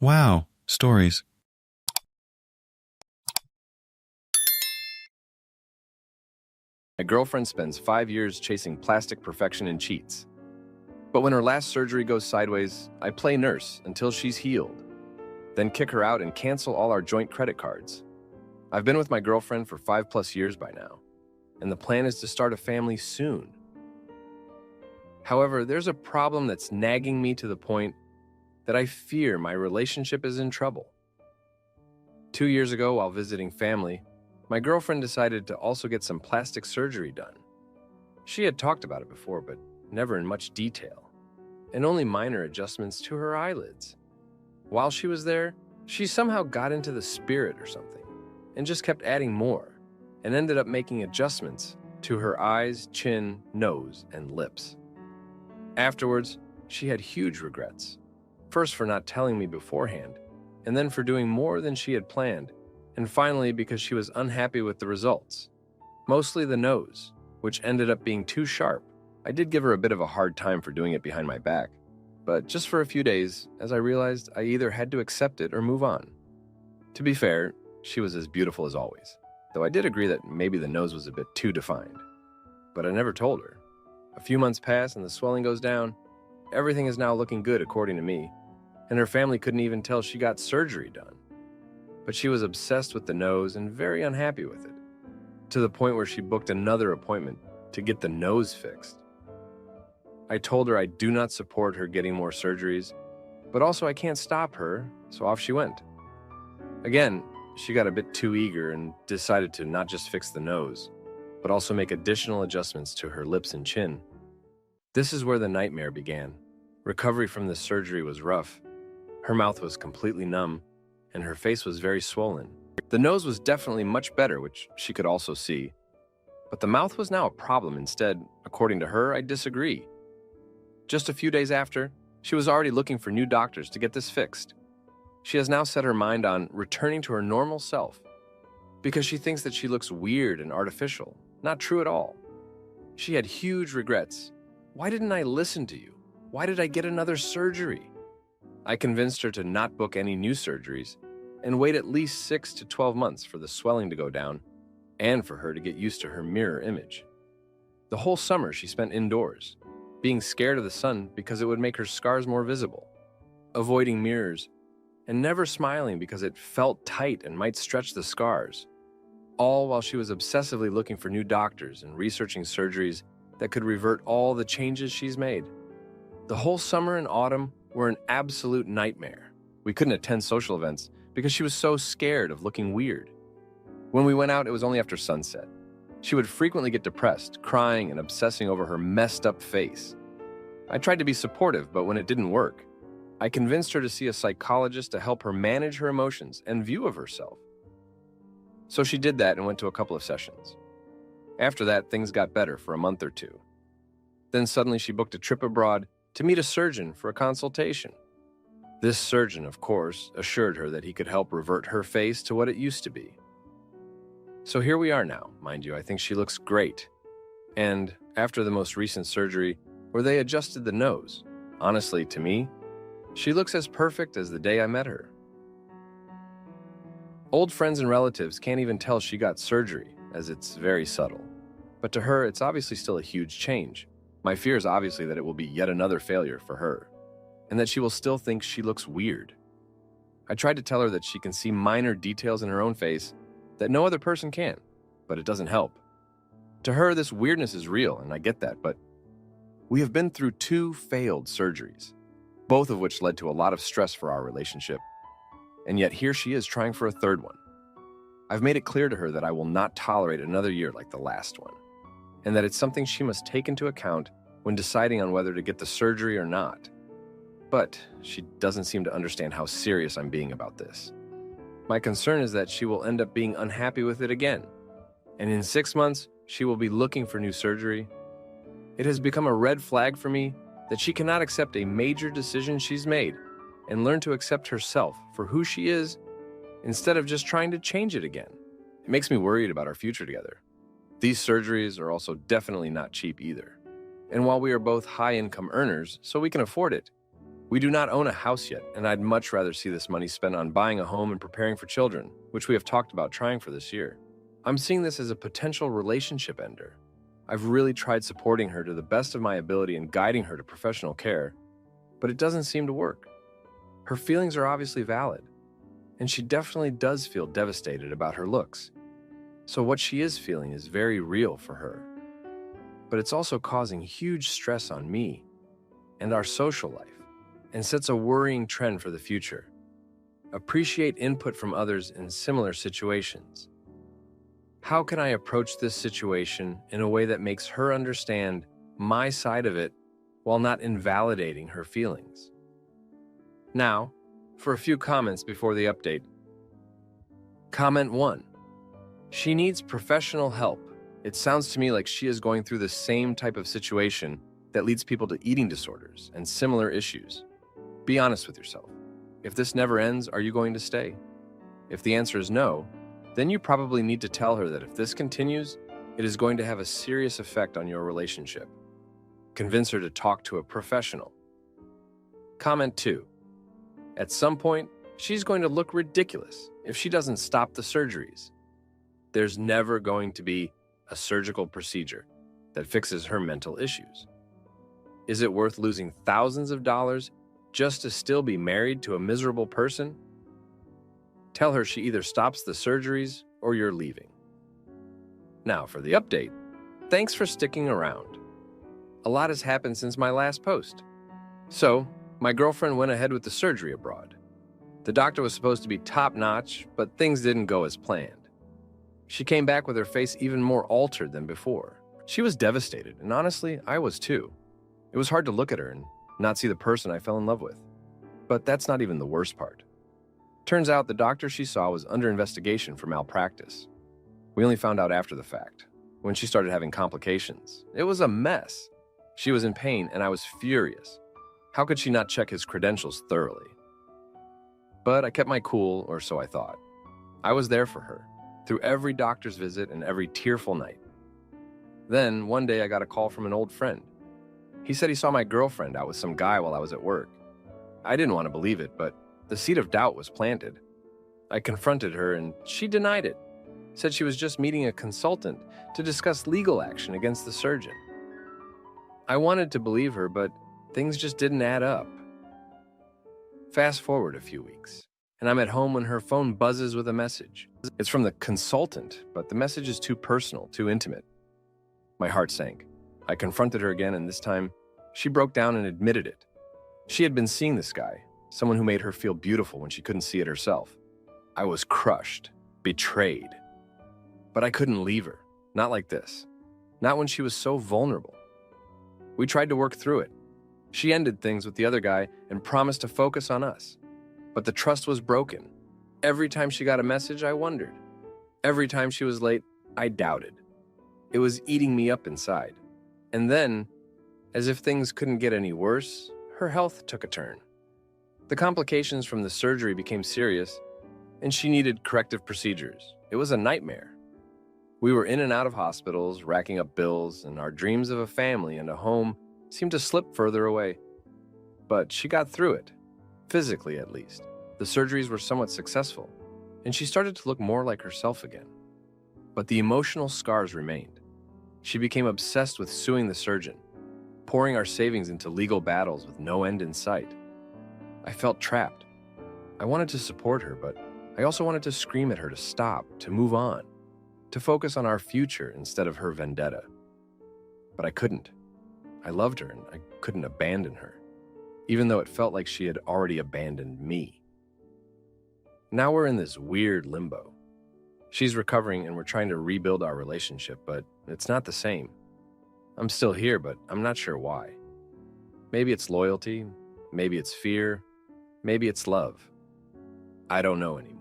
Wow, stories. My girlfriend spends 5 years chasing plastic perfection and cheats. But when her last surgery goes sideways, I play nurse until she's healed, then kick her out and cancel all our joint credit cards. I've been with my girlfriend for 5+ years by now, and the plan is to start a family soon. However, there's a problem that's nagging me to the point that I fear my relationship is in trouble. 2 years ago, while visiting family, my girlfriend decided to also get some plastic surgery done. She had talked about it before, but never in much detail, and only minor adjustments to her eyelids. While she was there, she somehow got into the spirit or something, and just kept adding more, and ended up making adjustments to her eyes, chin, nose, and lips. Afterwards, she had huge regrets. First for not telling me beforehand, and then for doing more than she had planned, and finally because she was unhappy with the results. Mostly the nose, which ended up being too sharp. I did give her a bit of a hard time for doing it behind my back, but just for a few days, as I realized I either had to accept it or move on. To be fair, she was as beautiful as always, though I did agree that maybe the nose was a bit too defined. But I never told her. A few months pass and the swelling goes down. Everything is now looking good according to me, and her family couldn't even tell she got surgery done. But she was obsessed with the nose and very unhappy with it, to the point where she booked another appointment to get the nose fixed. I told her I do not support her getting more surgeries, but also I can't stop her, so off she went. Again, she got a bit too eager and decided to not just fix the nose, but also make additional adjustments to her lips and chin. This is where the nightmare began. Recovery from the surgery was rough. Her mouth was completely numb, and her face was very swollen. The nose was definitely much better, which she could also see. But the mouth was now a problem instead. According to her, I disagree. Just a few days after, she was already looking for new doctors to get this fixed. She has now set her mind on returning to her normal self because she thinks that she looks weird and artificial. Not true at all. She had huge regrets. Why didn't I listen to you? Why did I get another surgery? I convinced her to not book any new surgeries and wait at least 6 to 12 months for the swelling to go down and for her to get used to her mirror image. The whole summer she spent indoors, being scared of the sun because it would make her scars more visible, avoiding mirrors, and never smiling because it felt tight and might stretch the scars, all while she was obsessively looking for new doctors and researching surgeries that could revert all the changes she's made. The whole summer and autumn were an absolute nightmare. We couldn't attend social events because she was so scared of looking weird. When we went out, it was only after sunset. She would frequently get depressed, crying and obsessing over her messed up face. I tried to be supportive, but when it didn't work, I convinced her to see a psychologist to help her manage her emotions and view of herself. So she did that and went to a couple of sessions. After that, things got better for a month or two. Then suddenly she booked a trip abroad to meet a surgeon for a consultation. This surgeon, of course, assured her that he could help revert her face to what it used to be. So here we are now, mind you. I think she looks great. And after the most recent surgery, where they adjusted the nose, honestly, to me, she looks as perfect as the day I met her. Old friends and relatives can't even tell she got surgery, as it's very subtle. But to her, it's obviously still a huge change. My fear is obviously that it will be yet another failure for her, and that she will still think she looks weird. I tried to tell her that she can see minor details in her own face that no other person can, but it doesn't help. To her, this weirdness is real, and I get that, but we have been through 2 failed surgeries, both of which led to a lot of stress for our relationship, and yet here she is trying for a 3rd one. I've made it clear to her that I will not tolerate another year like the last one, and that it's something she must take into account when deciding on whether to get the surgery or not. But she doesn't seem to understand how serious I'm being about this. My concern is that she will end up being unhappy with it again, and in 6 months, she will be looking for new surgery. It has become a red flag for me that she cannot accept a major decision she's made and learn to accept herself for who she is instead of just trying to change it again. It makes me worried about our future together. These surgeries are also definitely not cheap either. And while we are both high-income earners, so we can afford it, We do not own a house yet, and I'd much rather see this money spent on buying a home and preparing for children, which we have talked about trying for this year. I'm seeing this as a potential relationship ender. I've really tried supporting her to the best of my ability and guiding her to professional care, but it doesn't seem to work. Her feelings are obviously valid, and she definitely does feel devastated about her looks. So what she is feeling is very real for her. But it's also causing huge stress on me and our social life, and sets a worrying trend for the future. Appreciate input from others in similar situations. How can I approach this situation in a way that makes her understand my side of it while not invalidating her feelings? Now, for a few comments before the update. Comment 1. She needs professional help. It sounds to me like she is going through the same type of situation that leads people to eating disorders and similar issues. Be honest with yourself. If this never ends, are you going to stay? If the answer is no, then you probably need to tell her that if this continues, it is going to have a serious effect on your relationship. Convince her to talk to a professional. Comment 2. At some point, she's going to look ridiculous if she doesn't stop the surgeries. There's never going to be a surgical procedure that fixes her mental issues. Is it worth losing thousands of dollars just to still be married to a miserable person? Tell her she either stops the surgeries or you're leaving. Now for the update. Thanks for sticking around. A lot has happened since my last post. So, my girlfriend went ahead with the surgery abroad. The doctor was supposed to be top-notch, but things didn't go as planned. She came back with her face even more altered than before. She was devastated, and honestly, I was too. It was hard to look at her and not see the person I fell in love with. But that's not even the worst part. Turns out the doctor she saw was under investigation for malpractice. We only found out after the fact, when she started having complications. It was a mess. She was in pain, and I was furious. How could she not check his credentials thoroughly? But I kept my cool, or so I thought. I was there for her, through every doctor's visit and every tearful night. Then, one day I got a call from an old friend. He said he saw my girlfriend out with some guy while I was at work. I didn't want to believe it, but the seed of doubt was planted. I confronted her and she denied it, said she was just meeting a consultant to discuss legal action against the surgeon. I wanted to believe her, but things just didn't add up. Fast forward a few weeks, and I'm at home when her phone buzzes with a message. It's from the consultant, but the message is too personal, too intimate. My heart sank. I confronted her again, and this time, she broke down and admitted it. She had been seeing this guy, someone who made her feel beautiful when she couldn't see it herself. I was crushed, betrayed. But I couldn't leave her, not like this. Not when she was so vulnerable. We tried to work through it. She ended things with the other guy and promised to focus on us. But the trust was broken. Every time she got a message, I wondered. Every time she was late, I doubted. It was eating me up inside. And then, as if things couldn't get any worse, her health took a turn. The complications from the surgery became serious, and she needed corrective procedures. It was a nightmare. We were in and out of hospitals, racking up bills, and our dreams of a family and a home seemed to slip further away. But she got through it, physically at least. The surgeries were somewhat successful, and she started to look more like herself again. But the emotional scars remained. She became obsessed with suing the surgeon, pouring our savings into legal battles with no end in sight. I felt trapped. I wanted to support her, but I also wanted to scream at her to stop, to move on, to focus on our future instead of her vendetta. But I couldn't. I loved her, and I couldn't abandon her, even though it felt like she had already abandoned me. Now we're in this weird limbo. She's recovering, and we're trying to rebuild our relationship, but it's not the same. I'm still here, but I'm not sure why. Maybe it's loyalty, maybe it's fear, maybe it's love. I don't know anymore.